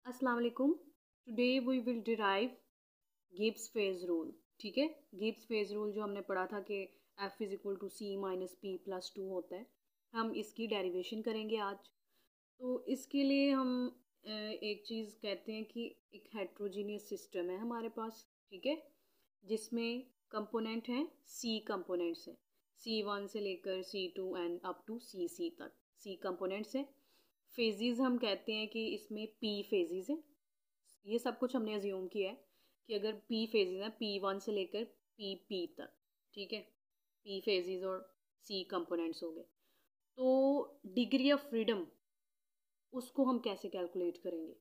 अस्सलाम वालेकुम। Today we will derive Gibbs phase rule. ठीक है, गिब्स फेज रूल जो हमने पढ़ा था कि F is equal to C minus P plus two होता है, हम इसकी डेरिवेशन करेंगे आज। तो इसके लिए हम एक चीज़ कहते हैं कि एक हेट्रोजीनियस सिस्टम है हमारे पास। ठीक है, जिसमें कंपोनेंट हैं सी कंपोनेंट्स हैं, C1 से लेकर C2 and up to C तक सी कंपोनेंट्स हैं। फेजेस हम कहते हैं कि इसमें पी फेजेस हैं। ये सब कुछ हमने अज्यूम किया है कि अगर पी फेजेस हैं P1 से लेकर पी तक। ठीक है, पी फेजेस और सी कंपोनेंट्स हो गए। तो डिग्री ऑफ फ्रीडम उसको हम कैसे कैलकुलेट करेंगे?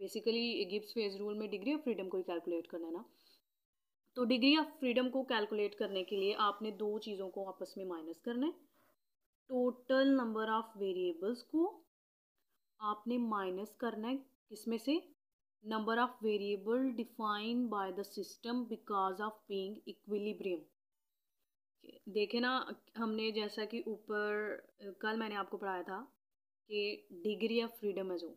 बेसिकली गिब्स फेज रूल में डिग्री ऑफ फ्रीडम को ही कैलकुलेट करना है ना। तो डिग्री ऑफ फ्रीडम को कैलकुलेट करने के लिए आपने दो चीज़ों को आपस में माइनस करना है। टोटल नंबर ऑफ वेरिएबल्स को आपने माइनस करना है किसमें से? Number of variable defined by the system because of being equilibrium. देखे ना, हमने जैसा कि ऊपर कल मैंने आपको पढ़ाया था कि डिग्री ऑफ फ्रीडम है जो,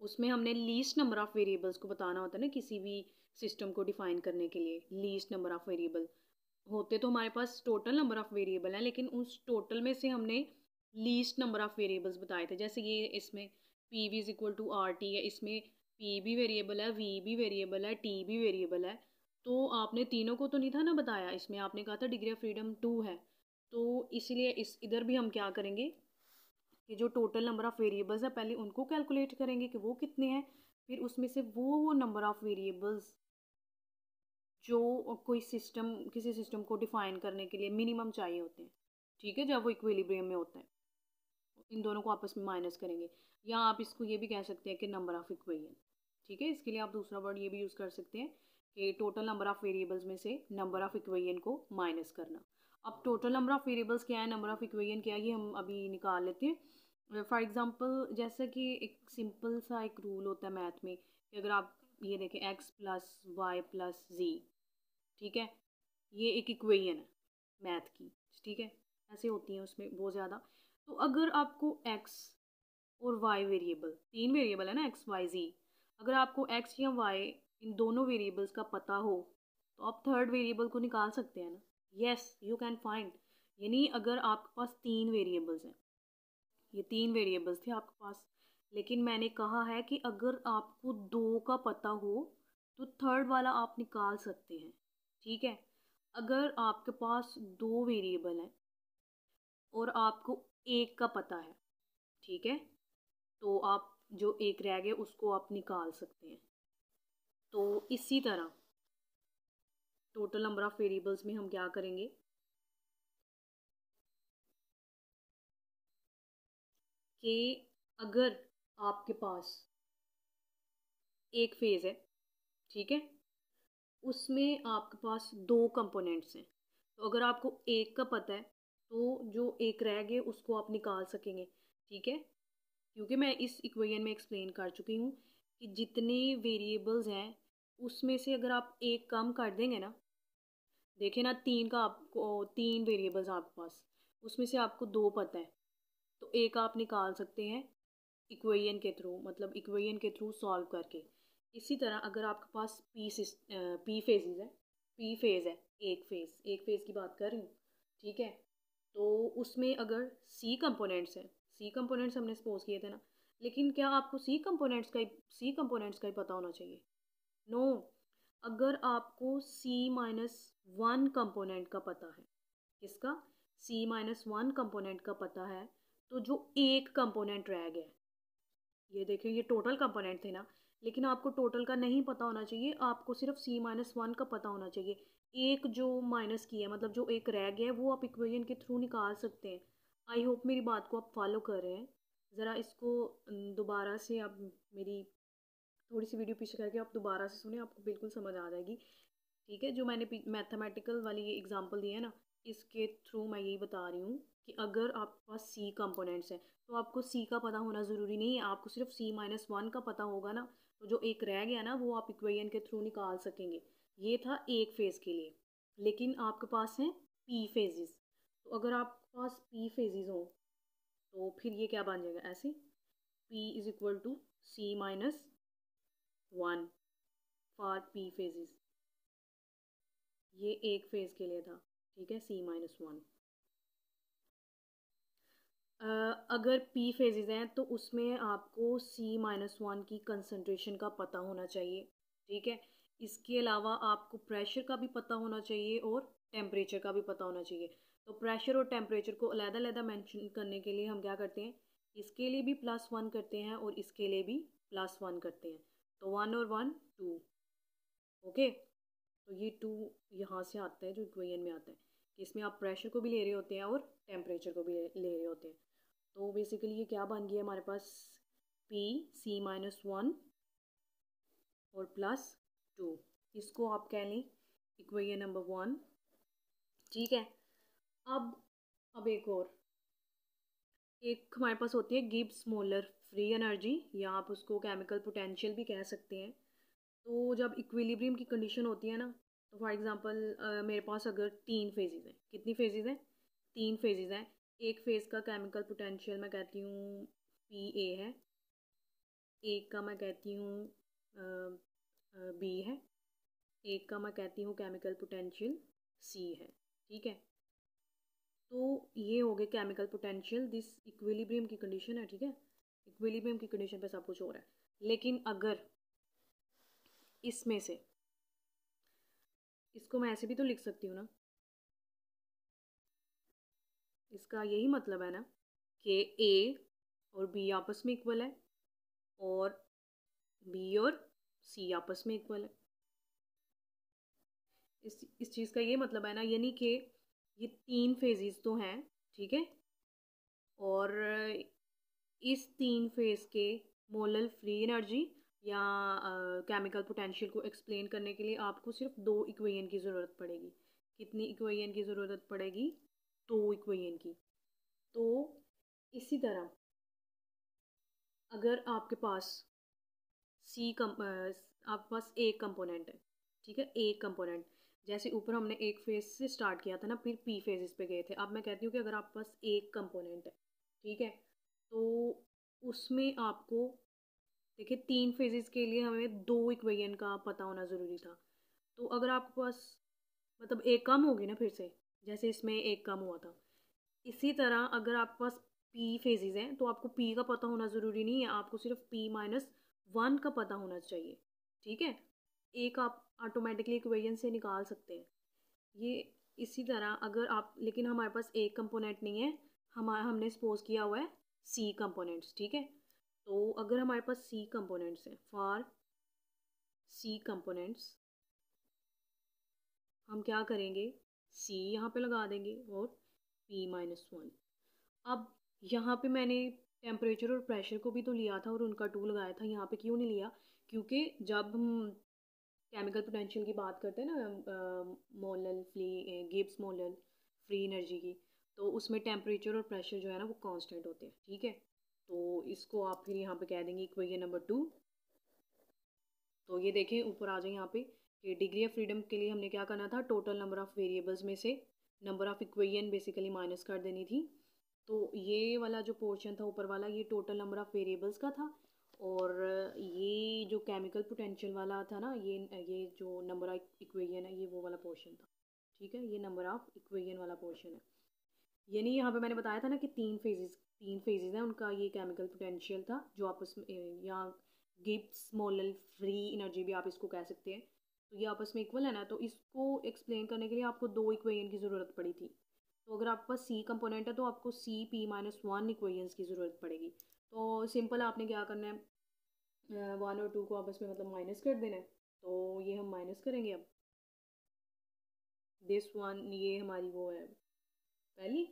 उसमें हमने लीस्ट नंबर ऑफ वेरिएबल्स को बताना होता है ना किसी भी सिस्टम को डिफाइन करने के लिए। लीस्ट नंबर ऑफ वेरिएबल होते तो हमारे पास टोटल नंबर ऑफ वेरिएबल हैं, लेकिन उस टोटल में से हमने लीस्ट नंबर ऑफ वेरिएबल्स बताए थे। जैसे ये इसमें P V is equal to R T है, इसमें पी भी वेरिएबल है, वी भी वेरिएबल है, टी भी वेरिएबल है। तो आपने तीनों को तो नहीं था ना बताया, इसमें आपने कहा था डिग्री ऑफ फ्रीडम 2 है। तो इसीलिए इस इधर भी हम क्या करेंगे कि जो टोटल नंबर ऑफ़ वेरिएबल्स है पहले उनको कैलकुलेट करेंगे कि वो कितने हैं, फिर उसमें से वो नंबर ऑफ़ वेरिएबल्स जो कोई सिस्टम किसी सिस्टम को डिफाइन करने के लिए मिनिमम चाहिए होते हैं। ठीक है, जब वो इक्विलिब्रियम में होता है, इन दोनों को आपस में माइनस करेंगे। या आप इसको ये भी कह सकते हैं कि नंबर ऑफ़ इक्वेशन। ठीक है, इसके लिए आप दूसरा वर्ड ये भी यूज़ कर सकते हैं कि टोटल नंबर ऑफ़ वेरिएबल्स में से नंबर ऑफ़ इक्वेशन को माइनस करना। अब टोटल नंबर ऑफ़ वेरिएबल्स क्या है, नंबर ऑफ़ इक्वेशन क्या है, ये हम अभी निकाल लेते हैं। फॉर एग्ज़ाम्पल जैसा कि एक सिंपल सा एक रूल होता है मैथ में कि अगर आप ये देखें x प्लस वाई प्लस जी। ठीक है, ये एक इक्वेशन है मैथ की। ठीक है, ऐसे होती हैं उसमें बहुत ज़्यादा। तो अगर आपको x और y वेरिएबल, तीन वेरिएबल है ना x y z, अगर आपको x या y इन दोनों वेरिएबल्स का पता हो तो आप थर्ड वेरिएबल को निकाल सकते हैं ना। Yes, you can find. यानी अगर आपके पास तीन वेरिएबल्स हैं, ये तीन वेरिएबल्स थे आपके पास, लेकिन मैंने कहा है कि अगर आपको दो का पता हो तो थर्ड वाला आप निकाल सकते हैं। ठीक है, अगर आपके पास दो वेरिएबल हैं और आपको एक का पता है, ठीक है, तो आप जो एक रह गए उसको आप निकाल सकते हैं। तो इसी तरह टोटल नंबर ऑफ वेरिएबल्स में हम क्या करेंगे कि अगर आपके पास एक फेज़ है, ठीक है, उसमें आपके पास दो कंपोनेंट्स हैं, तो अगर आपको एक का पता है तो जो एक रह गए उसको आप निकाल सकेंगे। ठीक है, क्योंकि मैं इस इक्वेशन में एक्सप्लेन कर चुकी हूँ कि जितने वेरिएबल्स हैं उसमें से अगर आप एक कम कर देंगे ना, देखिए ना, तीन का आपको तीन वेरिएबल्स आपके पास, उसमें से आपको दो पता है तो एक आप निकाल सकते हैं इक्वेशन के थ्रू, मतलब इक्वेशन के थ्रू सॉल्व करके। इसी तरह अगर आपके पास पी फेजेस है, पी फेज़ है, एक फेज़ की बात कर रही हूँ। ठीक है, तो उसमें अगर सी कंपोनेंट्स हैं, सी कंपोनेंट्स हमने सपोज किए थे ना, लेकिन क्या आपको सी कंपोनेंट्स का ही पता होना चाहिए? नो, अगर आपको सी माइनस वन कंपोनेंट का पता है, किसका? सी माइनस वन कंपोनेंट का पता है, तो जो एक कंपोनेंट रह गया, ये देखिए ये टोटल कंपोनेंट थे ना, लेकिन आपको टोटल का नहीं पता होना चाहिए, आपको सिर्फ सी माइनस वन का पता होना चाहिए। एक जो माइनस किया है, मतलब जो एक रह गया है, वो आप इक्वेशन के थ्रू निकाल सकते हैं। आई होप मेरी बात को आप फॉलो कर रहे हैं। ज़रा इसको दोबारा से आप मेरी थोड़ी सी वीडियो पीछे करके आप दोबारा से सुने, आपको बिल्कुल समझ आ जाएगी। ठीक है, जो मैंने मैथमेटिकल वाली ये एग्जांपल दी है ना, इसके थ्रू मैं यही बता रही हूँ कि अगर आपके पास सी कंपोनेंट्स हैं तो आपको सी का पता होना ज़रूरी नहीं है, आपको सिर्फ सी माइनस वन का पता होगा ना, तो जो एक रह गया ना वो आप इक्वेशन के थ्रू निकाल सकेंगे। ये था एक फेज़ के लिए, लेकिन आपके पास हैं पी फेजेस। तो अगर आपके पास पी फेजेस हों तो फिर ये क्या बन जाएगा, ऐसे P is equal to C minus 1 for P phases, ये एक फेज के लिए था, ठीक है, C-1। अगर पी फेजेस हैं तो उसमें आपको C-1 की कंसंट्रेशन का पता होना चाहिए, ठीक है। इसके अलावा आपको प्रेशर का भी पता होना चाहिए और टेम्परेचर का भी पता होना चाहिए। तो प्रेशर और टेम्परेचर को अलग-अलग मेंशन करने के लिए हम क्या करते हैं, इसके लिए भी +1 करते हैं और इसके लिए भी +1 करते हैं। तो 1 और 1 2, ओके। तो ये 2 यहाँ से आता है जो इक्वेशन में आता है कि इसमें आप प्रेशर को भी ले रहे होते हैं और टेम्परेचर को भी ले रहे होते हैं। तो बेसिकली ये क्या बन गया हमारे पास, पी C-1 और +2, इसको आप कह लें इक्वेशन नंबर 1, ठीक है। अब एक हमारे पास होती है गिब्स मोलर फ्री एनर्जी, या आप उसको केमिकल पोटेंशियल भी कह सकते हैं। तो जब इक्विलिब्रियम की कंडीशन होती है ना, तो फॉर एग्जांपल मेरे पास अगर 3 फेजेस हैं, कितनी फेजेस हैं, 3 फेजेस हैं। एक फेज़ का केमिकल पोटेंशियल मैं कहती हूँ PA है, एक का मैं कहती हूँ B है, एक का मैं कहती हूँ केमिकल पोटेंशियल C है, ठीक है। तो ये हो गए केमिकल पोटेंशियल, दिस इक्विलिब्रियम की कंडीशन है, ठीक है। इक्विलिब्रियम की कंडीशन पे सब कुछ हो रहा है। लेकिन अगर इसमें से, इसको मैं ऐसे भी तो लिख सकती हूँ ना, इसका यही मतलब है ना कि A और B आपस में इक्वल है और B और C आपस में इक्वल है। इस चीज़ का ये मतलब है ना, यानी कि ये 3 फेजेस तो हैं, ठीक है। और इस 3 फेज के मोलल फ्री एनर्जी या केमिकल पोटेंशियल को एक्सप्लेन करने के लिए आपको सिर्फ 2 इक्वेशन की ज़रूरत पड़ेगी। कितनी इक्वेशन की ज़रूरत पड़ेगी, 2 इक्वेशन की। तो इसी तरह अगर आपके पास आपके पास एक कंपोनेंट है, ठीक है, एक कंपोनेंट, जैसे ऊपर हमने एक फेज से स्टार्ट किया था ना, फिर पी फेजेस पे गए थे। अब मैं कहती हूँ कि अगर आपके पास एक कंपोनेंट है, ठीक है, तो उसमें आपको, देखिए 3 फेजेस के लिए हमें 2 इक्वेशन का पता होना ज़रूरी था। तो अगर आपके पास, मतलब एक कम होगी ना फिर से, जैसे इसमें एक कम हुआ था। इसी तरह अगर आपके पास पी फेजेस हैं तो आपको पी का पता होना ज़रूरी नहीं है, आपको सिर्फ P-1 का पता होना चाहिए, ठीक है। एक आप ऑटोमेटिकली इक्वेशन से निकाल सकते हैं ये। इसी तरह अगर आप, लेकिन हमारे पास एक कंपोनेंट नहीं है, हमने सपोज किया हुआ है C कंपोनेंट्स, ठीक है। तो अगर हमारे पास C कंपोनेंट्स हैं, फॉर C कंपोनेंट्स हम क्या करेंगे, C यहाँ पे लगा देंगे और P-1। अब यहाँ पे मैंने टेम्परेचर और प्रेशर को भी तो लिया था और उनका 2 लगाया था, यहाँ पे क्यों नहीं लिया, क्योंकि जब हम केमिकल पोटेंशियल की बात करते हैं ना, molal free Gibbs molal free energy की, तो उसमें टेम्परेचर और प्रेशर जो है ना वो कांस्टेंट होते हैं, ठीक है। तो इसको आप फिर यहाँ पे कह देंगे इक्वेशन नंबर 2। तो ये देखें ऊपर आ जाए यहाँ पे कि डिग्री ऑफ फ्रीडम के लिए हमने क्या करना था, टोटल नंबर ऑफ़ वेरिएबल्स में से number of equation basically minus कर देनी थी। तो ये वाला जो पोर्शन था ऊपर वाला, ये टोटल नंबर ऑफ़ वेरिएबल्स का था। और ये जो केमिकल पोटेंशियल वाला था ना, ये जो नंबर ऑफ इक्वेशन है, ये वो वाला पोर्शन था, ठीक है। ये नंबर ऑफ इक्वेशन वाला पोर्शन है। यानी यहाँ पे मैंने बताया था ना कि 3 फेजेस हैं उनका, ये केमिकल पोटेंशियल था जो आपस में, यहाँ गिब्स मोलल फ्री एनर्जी भी आप इसको कह सकते हैं। तो ये आपस में इक्वल है ना, तो इसको एक्सप्लेन करने के लिए आपको 2 इक्वेशन की ज़रूरत पड़ी थी। तो अगर आपके पास C कंपोनेंट है तो आपको C-P-1 इक्वेशंस की ज़रूरत पड़ेगी। तो सिंपल आपने क्या करना है, 1 और 2 को आपस में मतलब माइनस कर देना है। तो ये हम माइनस करेंगे। अब दिस वन, ये हमारी वो है पहली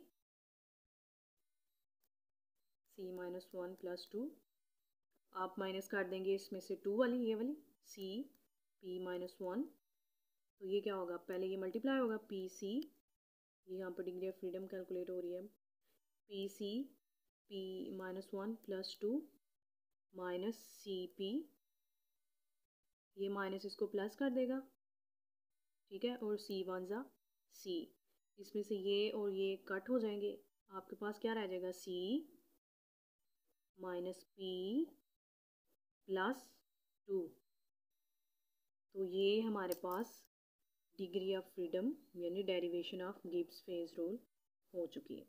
C-1 + 2, आप माइनस कर देंगे इसमें से 2 वाली, ये वाली C-P-1। तो ये क्या होगा, पहले ये मल्टीप्लाई होगा PC, ये यहाँ पर डिग्री ऑफ फ्रीडम कैलकुलेट हो रही है, PC P-1 + 2 माइनस CP, ये माइनस इसको प्लस कर देगा, ठीक है, और C-1 C, इसमें से ये और ये कट हो जाएंगे, आपके पास क्या रह जाएगा, C - P + 2, तो ये हमारे पास डिग्री ऑफ फ्रीडम यानी derivation of Gibbs phase rule हो चुकी है।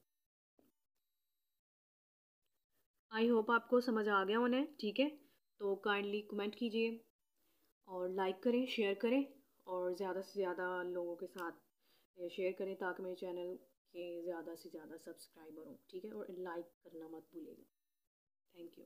आई होप आपको समझ आ गया उन्हें, ठीक है। तो काइंडली कमेंट कीजिए और लाइक करें, शेयर करें और ज़्यादा से ज़्यादा लोगों के साथ शेयर करें ताकि मेरे चैनल के ज़्यादा से ज़्यादा सब्सक्राइबर हों, ठीक है। और लाइक करना मत भूलिएगा। Thank you.